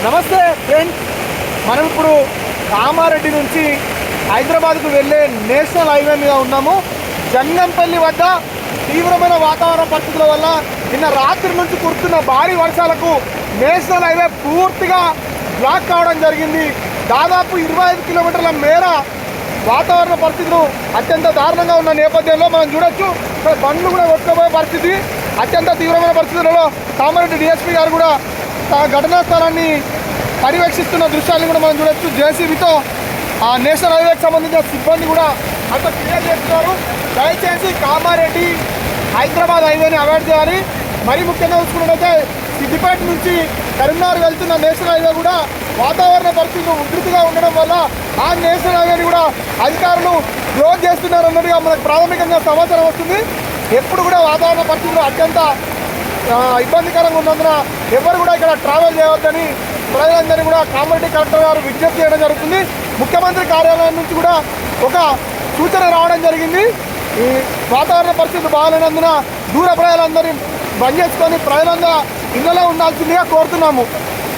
నమస్తే ఫ్రెండ్స్, మనం ఇప్పుడు కామారెడ్డి నుంచి హైదరాబాద్కు వెళ్ళే నేషనల్ హైవే మీద ఉన్నాము. జంగంపల్లి వద్ద తీవ్రమైన వాతావరణ పరిస్థితుల వల్ల నిన్న రాత్రి నుంచి కురుస్తున్న భారీ వర్షాలకు నేషనల్ హైవే పూర్తిగా బ్లాక్ కావడం జరిగింది. దాదాపు 25 కిలోమీటర్ల మేర వాతావరణ పరిస్థితులు అత్యంత దారుణంగా ఉన్న నేపథ్యంలో మనం చూడొచ్చు, ఇక్కడ బండ్లు కూడా కొట్టుకుపోయే పరిస్థితి. అత్యంత తీవ్రమైన పరిస్థితులలో కామారెడ్డి డిఎస్పీ గారు కూడా ఘటనా స్థలాన్ని పర్యవేక్షిస్తున్న దృశ్యాన్ని కూడా మనం చూడొచ్చు. జేసీబీతో ఆ నేషనల్ హైవేకి సంబంధించిన సిబ్బంది కూడా అంత క్లియర్ చేస్తున్నారు. దయచేసి కామారెడ్డి హైదరాబాద్ హైవేని అవాయిడ్ చేయాలి. మరీ ముఖ్యంగా చూసుకున్నట్లయితే సిద్దిపేట నుంచి కరీంనగర్ వెళ్తున్న నేషనల్ హైవే కూడా వాతావరణ పరిస్థితులు ఉధృతిగా ఉండడం వల్ల ఆ నేషనల్ హైవేని కూడా అధికారులు క్లోజ్ చేస్తున్నారన్నట్టుగా మనకు ప్రాథమికంగా సమాచారం వస్తుంది. ఎప్పుడు కూడా వాతావరణ పరిస్థితులు అత్యంత ఇబ్బందికరంగా ఉన్నందున ఎవరు కూడా ఇక్కడ ట్రావెల్ చేయవద్దని ప్రజలందరినీ కూడా కామారెడ్డి కలెక్టర్ గారు విజ్ఞప్తి చేయడం జరుగుతుంది. ముఖ్యమంత్రి కార్యాలయం నుంచి కూడా ఒక సూచన రావడం జరిగింది. ఈ వాతావరణ పరిస్థితులు బాగాలేనందున దూర ప్రజలందరినీ బంద్ చేసుకొని ప్రజలందరూ ఇళ్లలో ఉండాల్సిందిగా కోరుతున్నాము.